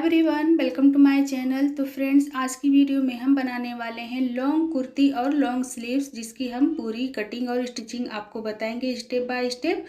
Everyone, welcome to my channel. तो friends, आज की वीडियो में हम बनाने वाले हैं लॉन्ग कुर्ती और लॉन्ग स्लीव्स, जिसकी हम पूरी कटिंग और स्टिचिंग आपको बताएंगे स्टेप बाय स्टेप।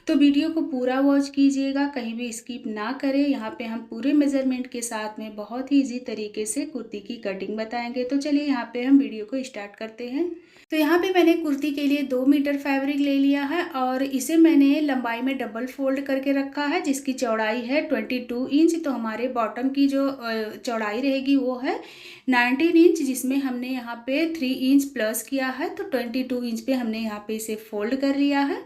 तो वीडियो को पूरा वॉच कीजिएगा, कहीं भी स्किप ना करें। यहाँ पे हम पूरे मेजरमेंट के साथ में बहुत ही इजी तरीके से कुर्ती की कटिंग बताएंगे। तो चलिए यहाँ पे हम वीडियो को स्टार्ट करते हैं। तो यहाँ पे मैंने कुर्ती के लिए 2 मीटर फैब्रिक ले लिया है और इसे मैंने लंबाई में डबल फोल्ड करके रखा है, जिसकी चौड़ाई है 22 इंच। तो हमारे बॉटम की जो चौड़ाई रहेगी वो है 19 इंच, जिसमें हमने यहाँ पे 3 इंच प्लस किया है। तो 22 इंच पे हमने यहाँ पे इसे फोल्ड कर लिया है।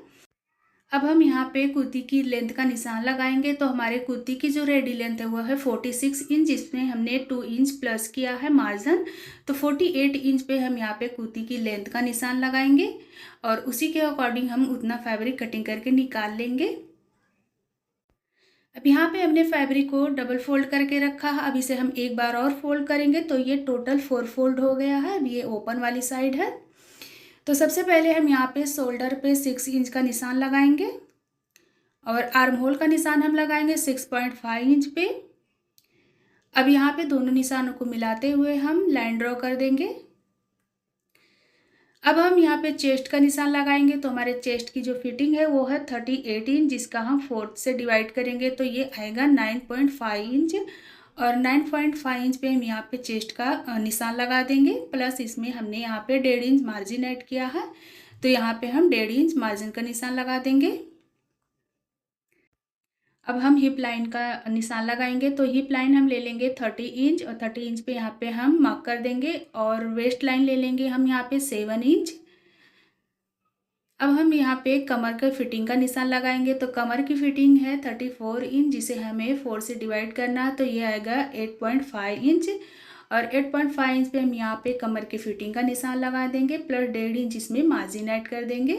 अब हम यहाँ पे कुर्ती की लेंथ का निशान लगाएंगे। तो हमारे कुर्ती की जो रेडी लेंथ है वो है 46 इंच, जिसमें हमने 2 इंच प्लस किया है मार्जिन। तो 48 इंच पे हम यहाँ पे कुर्ती की लेंथ का निशान लगाएंगे और उसी के अकॉर्डिंग हम उतना फैब्रिक कटिंग करके निकाल लेंगे। अब यहाँ पे हमने फैब्रिक को डबल फोल्ड करके रखा है। अब इसे हम एक बार और फोल्ड करेंगे तो ये टोटल 4 फोल्ड हो गया है। अब ये ओपन वाली साइड है। तो सबसे पहले हम यहाँ पे शोल्डर पे 6 इंच का निशान लगाएंगे और आर्म होल का निशान हम लगाएंगे 6.5 इंच पे। अब यहाँ पे दोनों निशानों को मिलाते हुए हम लाइन ड्रॉ कर देंगे। अब हम यहाँ पे चेस्ट का निशान लगाएंगे। तो हमारे चेस्ट की जो फिटिंग है वो है 38 इंच, जिसका हम 4 से डिवाइड करेंगे तो ये आएगा 9.5 इंच। और 9.5 इंच पे हम यहाँ पे चेस्ट का निशान लगा देंगे। प्लस इसमें हमने यहाँ पे 1.5 इंच मार्जिन ऐड किया है, तो यहाँ पे हम 1.5 इंच मार्जिन का निशान लगा देंगे। अब हम हिप लाइन का निशान लगाएंगे। तो हिप लाइन हम ले लेंगे 30 इंच और 30 इंच पे यहाँ पे हम मार्क कर देंगे। और वेस्ट लाइन ले लेंगे हम यहाँ पे 7 इंच। अब हम यहाँ पे कमर के फिटिंग का निशान लगाएंगे। तो कमर की फिटिंग है 34 इंच, जिसे हमें 4 से डिवाइड करना है, तो ये आएगा 8.5 इंच। और 8.5 इंच पे हम यहाँ पे कमर की फिटिंग का निशान लगा देंगे, प्लस 1.5 इंच इसमें मार्जिन ऐड कर देंगे।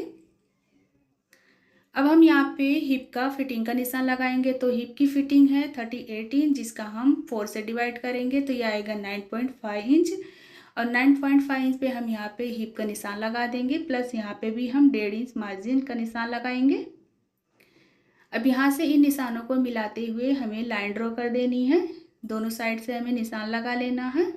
अब हम यहाँ पे हिप का फिटिंग का निशान लगाएंगे। तो हिप की फिटिंग है 38 इंच, जिसका हम 4 से डिवाइड करेंगे तो ये आएगा 9.5 इंच। और 9.5 इंच पे हम यहाँ पे हिप का निशान लगा देंगे, प्लस यहाँ पे भी हम 1.5 इंच मार्जिन का निशान लगाएंगे। अब यहाँ से इन निशानों को मिलाते हुए हमें लाइन ड्रॉ कर देनी है। दोनों साइड से हमें निशान लगा लेना है।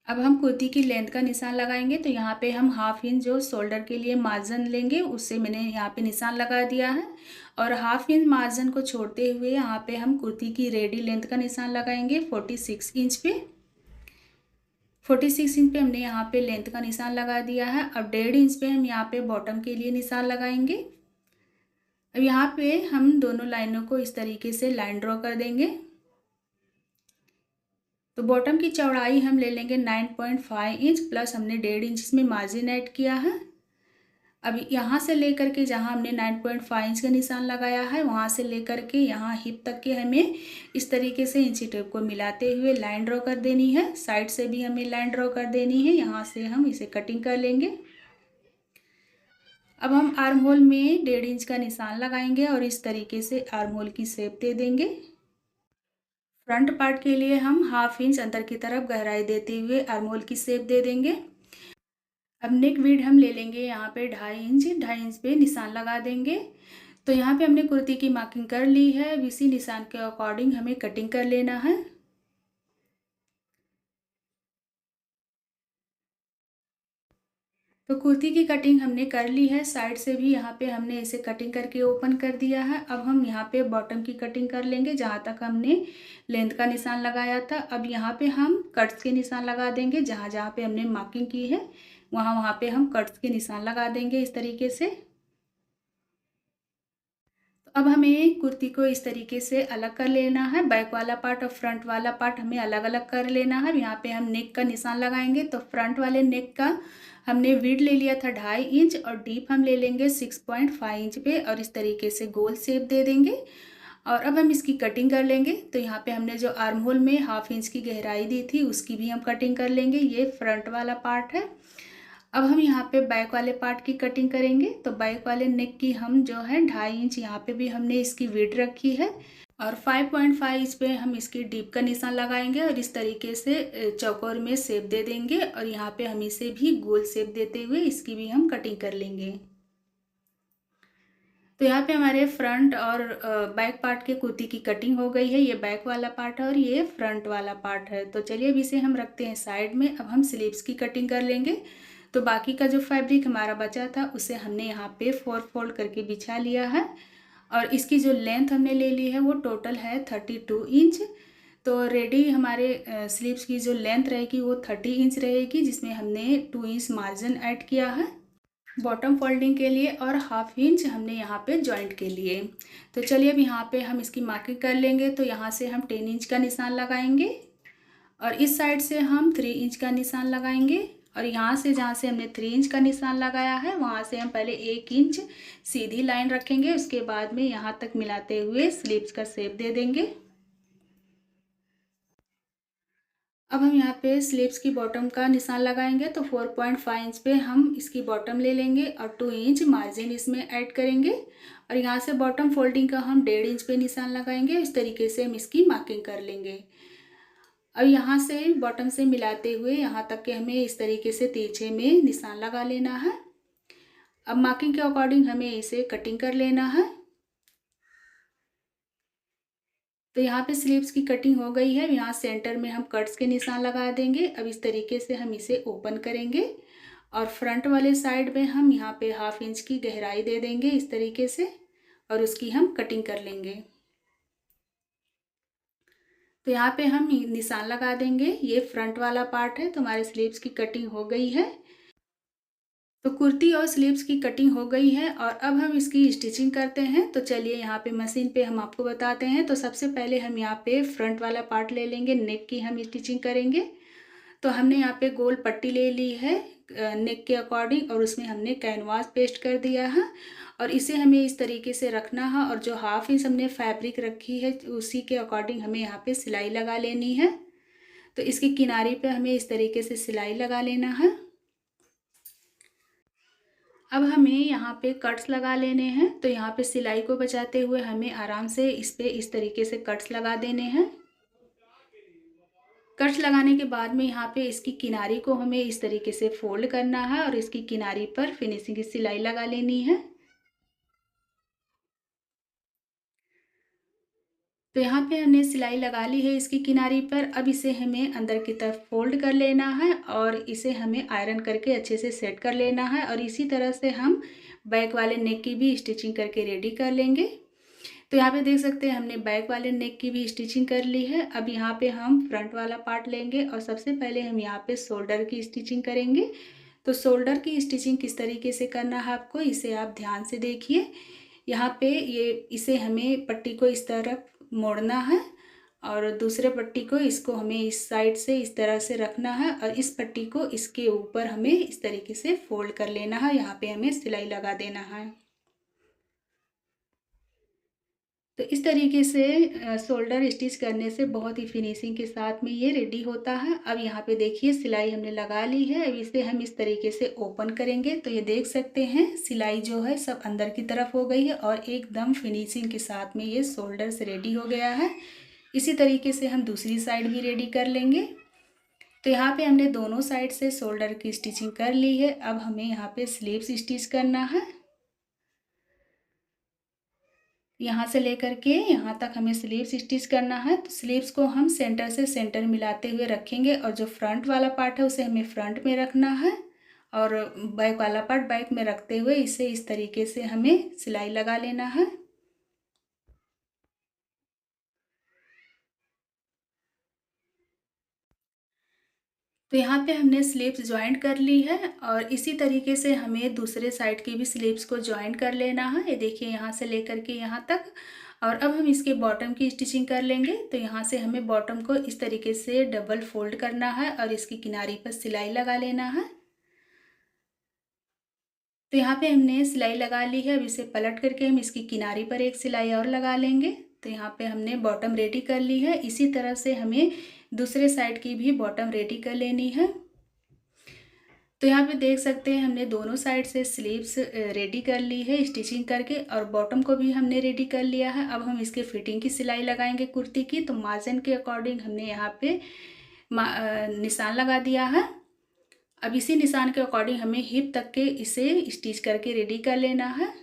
अब हम कुर्ती की लेंथ का निशान लगाएंगे। तो यहाँ पे हम हाफ इंच जो शोल्डर के लिए मार्जिन लेंगे, उससे मैंने यहाँ पे निशान लगा दिया है। और हाफ इंच मार्जिन को छोड़ते हुए यहाँ पे हम कुर्ती की रेडी लेंथ का निशान लगाएंगे 46 इंच पे। 46 इंच पे हमने यहाँ पे लेंथ का निशान लगा दिया है। अब 1.5 इंच पे हम यहाँ पे बॉटम के लिए निशान लगाएंगे। अब यहाँ पे हम दोनों लाइनों को इस तरीके से लाइन ड्रॉ कर देंगे। तो बॉटम की चौड़ाई हम ले लेंगे 9.5 इंच, प्लस हमने 1.5 इंच इसमें मार्जिन ऐड किया है। अब यहाँ से लेकर के जहाँ हमने 9.5 इंच का निशान लगाया है, वहाँ से लेकर के यहाँ हिप तक के हमें इस तरीके से इंची टेप को मिलाते हुए लाइन ड्रॉ कर देनी है। साइड से भी हमें लाइन ड्रॉ कर देनी है। यहाँ से हम इसे कटिंग कर लेंगे। अब हम आर्म होल में 1.5 इंच का निशान लगाएंगे और इस तरीके से आर्म होल की शेप दे देंगे। फ्रंट पार्ट के लिए हम हाफ इंच अंदर की तरफ गहराई देते हुए आर्म होल की शेप दे देंगे। अब नेक विड्थ हम ले लेंगे यहाँ पे 2.5 इंच पे निशान लगा देंगे। तो यहाँ पे हमने कुर्ती की मार्किंग कर ली है। अब इसी निशान के अकॉर्डिंग हमें कटिंग कर लेना है। तो कुर्ती की कटिंग हमने कर ली है। साइड से भी यहाँ पे हमने इसे कटिंग करके ओपन कर दिया है। अब हम यहाँ पे बॉटम की कटिंग कर लेंगे, जहाँ तक हमने लेंथ का निशान लगाया था। अब यहाँ पे हम कट्स के निशान लगा देंगे। जहाँ जहाँ पे हमने मार्किंग की है वहाँ वहाँ पे हम कट्स के निशान लगा देंगे इस तरीके से। तो अब हमें कुर्ती को इस तरीके से अलग कर लेना है। बैक वाला पार्ट और फ्रंट वाला पार्ट हमें अलग अलग कर लेना है। यहाँ पे हम नेक का निशान लगाएंगे। तो फ्रंट वाले नेक का हमने विड्थ ले लिया था 2.5 इंच और डीप हम ले लेंगे 6.5 इंच पे और इस तरीके से गोल शेप दे देंगे। और अब हम इसकी कटिंग कर लेंगे। तो यहाँ पे हमने जो आर्म होल में हाफ इंच की गहराई दी थी उसकी भी हम कटिंग कर लेंगे। ये फ्रंट वाला पार्ट है। अब हम यहाँ पे बैक वाले पार्ट की कटिंग करेंगे। तो बैक वाले नेक की हम जो है 2.5 इंच यहाँ पे भी हमने इसकी विड्थ रखी है और 5.5 इंच पे हम इसकी डीप का निशान लगाएंगे और इस तरीके से चौकोर में शेप दे देंगे। और यहाँ पे हम इसे भी गोल शेप देते हुए इसकी भी हम कटिंग कर लेंगे। तो यहाँ पे हमारे फ्रंट और बैक पार्ट के कुर्ती की कटिंग हो गई है। ये बैक वाला पार्ट है और ये फ्रंट वाला पार्ट है। तो चलिए अब इसे हम रखते हैं साइड में। अब हम स्लीव्स की कटिंग कर लेंगे। तो बाकी का जो फैब्रिक हमारा बचा था उसे हमने यहाँ पे 4 फोल्ड करके बिछा लिया है और इसकी जो लेंथ हमने ले ली है वो टोटल है 32 इंच। तो रेडी हमारे स्लीव्स की जो लेंथ रहेगी वो 30 इंच रहेगी, जिसमें हमने 2 इंच मार्जिन ऐड किया है बॉटम फोल्डिंग के लिए और हाफ इंच हमने यहाँ पे जॉइंट के लिए। तो चलिए अब यहाँ पे हम इसकी मार्किंग कर लेंगे। तो यहाँ से हम 10 इंच का निशान लगाएंगे और इस साइड से हम 3 इंच का निशान लगाएंगे और यहाँ से जहाँ से हमने 3 इंच का निशान लगाया है वहाँ से हम पहले 1 इंच सीधी लाइन रखेंगे। उसके बाद में यहाँ तक मिलाते हुए स्लीव्स का शेप दे देंगे। अब हम यहाँ पे स्लीव्स की बॉटम का निशान लगाएंगे। तो 4.5 इंच पे हम इसकी बॉटम ले लेंगे और 2 इंच मार्जिन इसमें ऐड करेंगे और यहाँ से बॉटम फोल्डिंग का हम 1.5 इंच पे निशान लगाएंगे। इस तरीके से हम इसकी मार्किंग कर लेंगे। अब यहाँ से बॉटम से मिलाते हुए यहाँ तक के हमें इस तरीके से तिरछे में निशान लगा लेना है। अब मार्किंग के अकॉर्डिंग हमें इसे कटिंग कर लेना है। तो यहाँ पे स्लीव्स की कटिंग हो गई है। यहाँ सेंटर में हम कट्स के निशान लगा देंगे। अब इस तरीके से हम इसे ओपन करेंगे और फ्रंट वाले साइड में हम यहाँ पे हाफ इंच की गहराई दे देंगे इस तरीके से और उसकी हम कटिंग कर लेंगे। तो यहाँ पे हम निशान लगा देंगे। ये फ्रंट वाला पार्ट है। तो हमारे स्लीव्स की कटिंग हो गई है। तो कुर्ती और स्लीव्स की कटिंग हो गई है और अब हम इसकी स्टिचिंग करते हैं। तो चलिए यहाँ पे मशीन पे हम आपको बताते हैं। तो सबसे पहले हम यहाँ पे फ्रंट वाला पार्ट ले लेंगे, नेक की हम स्टिचिंग करेंगे। तो हमने यहाँ पे गोल पट्टी ले ली है नेक के अकॉर्डिंग और उसमें हमने कैनवास पेस्ट कर दिया है और इसे हमें इस तरीके से रखना है और जो हाफ इंच हमने फैब्रिक रखी है उसी के अकॉर्डिंग हमें यहाँ पे सिलाई लगा लेनी है। तो इसकी किनारी पे हमें इस तरीके से सिलाई लगा लेना है। अब हमें यहाँ पे कट्स लगा लेने हैं। तो यहाँ पे सिलाई को बचाते हुए हमें आराम से इस पे इस तरीके से कट्स लगा देने हैं। कट्स लगाने के बाद में यहाँ पे इसकी किनारी को हमें इस तरीके से फोल्ड करना है और इसकी किनारी पर फिनिशिंग की सिलाई लगा लेनी है। तो यहाँ पे हमने सिलाई लगा ली है इसकी किनारी पर। अब इसे हमें अंदर की तरफ फोल्ड कर लेना है और इसे हमें आयरन करके अच्छे से सेट कर लेना है और इसी तरह से हम बैक वाले नेक की भी स्टिचिंग करके रेडी कर लेंगे। तो यहाँ पे देख सकते हैं हमने बैक वाले नेक की भी स्टिचिंग कर ली है। अब यहाँ पे हम फ्रंट वाला पार्ट लेंगे और सबसे पहले हम यहाँ पे शोल्डर की स्टिचिंग करेंगे। तो शोल्डर की स्टिचिंग किस तरीके से करना है आपको, इसे आप ध्यान से देखिए। यहाँ पे ये इसे हमें पट्टी को इस तरफ मोड़ना है और दूसरे पट्टी को इसको हमें इस साइड से इस तरह से रखना है और इस पट्टी को इसके ऊपर हमें इस तरीके से फोल्ड कर लेना है। यहाँ पे हमें सिलाई लगा देना है। तो इस तरीके से शोल्डर स्टिच करने से बहुत ही फिनिशिंग के साथ में ये रेडी होता है। अब यहाँ पे देखिए सिलाई हमने लगा ली है। अब इसे हम इस तरीके से ओपन करेंगे तो ये देख सकते हैं सिलाई जो है सब अंदर की तरफ हो गई है और एकदम फिनिशिंग के साथ में ये शोल्डर से रेडी हो गया है। इसी तरीके से हम दूसरी साइड भी रेडी कर लेंगे। तो यहाँ पे हमने दोनों साइड से शोल्डर की स्टिचिंग कर ली है। अब हमें यहाँ पे स्लीव्स स्टिच करना है। यहाँ से लेकर के यहाँ तक हमें स्लीव्स स्टिच करना है। तो स्लीव्स को हम सेंटर से सेंटर मिलाते हुए रखेंगे और जो फ्रंट वाला पार्ट है उसे हमें फ्रंट में रखना है और बैक वाला पार्ट बैक में रखते हुए इसे इस तरीके से हमें सिलाई लगा लेना है। तो यहाँ पे हमने स्लीव्स ज्वाइंट कर ली है और इसी तरीके से हमें दूसरे साइड की भी स्लीव्स को ज्वाइंट कर लेना है। ये देखिए यहाँ से लेकर के यहाँ तक। और अब हम इसके बॉटम की स्टिचिंग कर लेंगे। तो यहाँ से हमें बॉटम को इस तरीके से डबल फोल्ड करना है और इसकी किनारी पर सिलाई लगा लेना है। तो यहाँ पे हमने सिलाई लगा ली है। अब इसे पलट करके हम इसकी किनारी पर एक सिलाई और लगा लेंगे। तो यहाँ पे हमने बॉटम रेडी कर ली है। इसी तरह से हमें दूसरे साइड की भी बॉटम रेडी कर लेनी है। तो यहाँ पे देख सकते हैं हमने दोनों साइड से स्लीव्स रेडी कर ली है स्टिचिंग करके और बॉटम को भी हमने रेडी कर लिया है। अब हम इसके फिटिंग की सिलाई लगाएंगे कुर्ती की। तो मार्जिन के अकॉर्डिंग हमने यहाँ पे निशान लगा दिया है। अब इसी निशान के अकॉर्डिंग हमें हिप तक के इसे स्टिच करके रेडी कर लेना है।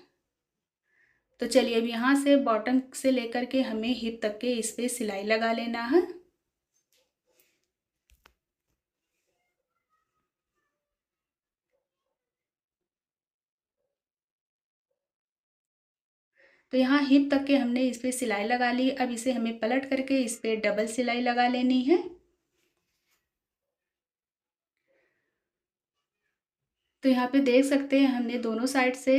तो चलिए अब यहाँ से बॉटम से लेकर के हमें हिप तक के इस पे सिलाई लगा लेना है। तो यहाँ हिप तक के हमने इस पे सिलाई लगा ली। अब इसे हमें पलट करके इस पे डबल सिलाई लगा लेनी है। तो यहाँ पे देख सकते हैं हमने दोनों साइड से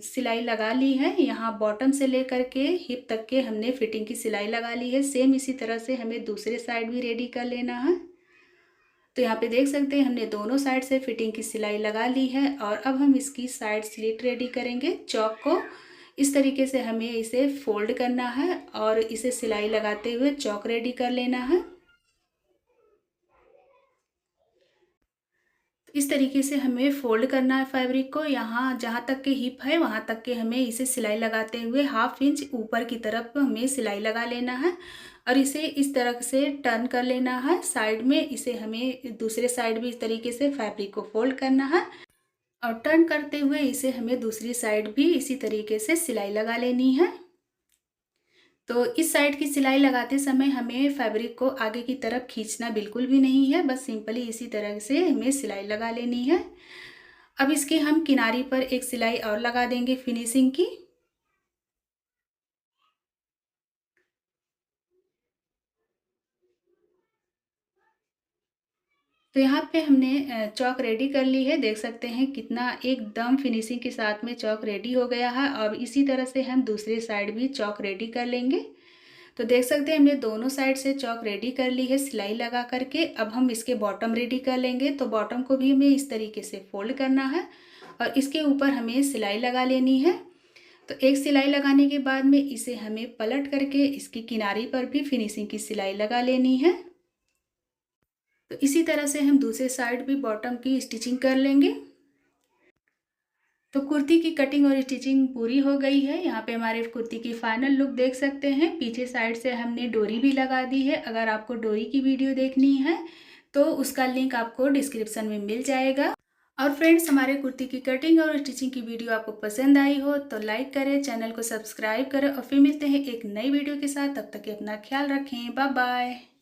सिलाई लगा ली है। यहाँ बॉटम से लेकर के हिप तक के हमने फिटिंग की सिलाई लगा ली है। सेम इसी तरह से हमें दूसरे साइड भी रेडी कर लेना है। तो यहाँ पे देख सकते हैं हमने दोनों साइड से फिटिंग की सिलाई लगा ली है और अब हम इसकी साइड स्लिट रेडी करेंगे। चौक को इस तरीके से हमें इसे फोल्ड करना है और इसे सिलाई लगाते हुए चौक रेडी कर लेना है। इस तरीके से हमें फोल्ड करना है फैब्रिक को। यहाँ जहाँ तक के हिप है वहाँ तक के हमें इसे सिलाई लगाते हुए 1/2 इंच ऊपर की तरफ हमें सिलाई लगा लेना है और इसे इस तरह से टर्न कर लेना है साइड में। इसे हमें दूसरे साइड भी इस तरीके से फैब्रिक को फोल्ड करना है और टर्न करते हुए इसे हमें दूसरी साइड भी इसी तरीके से सिलाई लगा लेनी है। तो इस साइड की सिलाई लगाते समय हमें फैब्रिक को आगे की तरफ खींचना बिल्कुल भी नहीं है, बस सिंपली इसी तरह से हमें सिलाई लगा लेनी है। अब इसके हम किनारी पर एक सिलाई और लगा देंगे फिनिशिंग की। तो यहाँ पे हमने चौक रेडी कर ली है। देख सकते हैं कितना एकदम फिनिशिंग के साथ में चौक रेडी हो गया है। अब इसी तरह से हम दूसरे साइड भी चौक रेडी कर लेंगे। तो देख सकते हैं हमने दोनों साइड से चौक रेडी कर ली है सिलाई लगा करके। अब हम इसके बॉटम रेडी कर लेंगे। तो बॉटम को भी हमें इस तरीके से फोल्ड करना है और इसके ऊपर हमें सिलाई लगा लेनी है। तो एक सिलाई लगाने के बाद में इसे हमें पलट करके इसकी किनारी पर भी फिनिशिंग की सिलाई लगा लेनी है। तो इसी तरह से हम दूसरे साइड भी बॉटम की स्टिचिंग कर लेंगे। तो कुर्ती की कटिंग और स्टिचिंग पूरी हो गई है। यहाँ पे हमारे कुर्ती की फाइनल लुक देख सकते हैं। पीछे साइड से हमने डोरी भी लगा दी है। अगर आपको डोरी की वीडियो देखनी है तो उसका लिंक आपको डिस्क्रिप्शन में मिल जाएगा। और फ्रेंड्स, हमारे कुर्ती की कटिंग और स्टिचिंग की वीडियो आपको पसंद आई हो तो लाइक करें, चैनल को सब्सक्राइब करें और फिर मिलते हैं एक नई वीडियो के साथ। तब तक के अपना ख्याल रखें। Bye bye.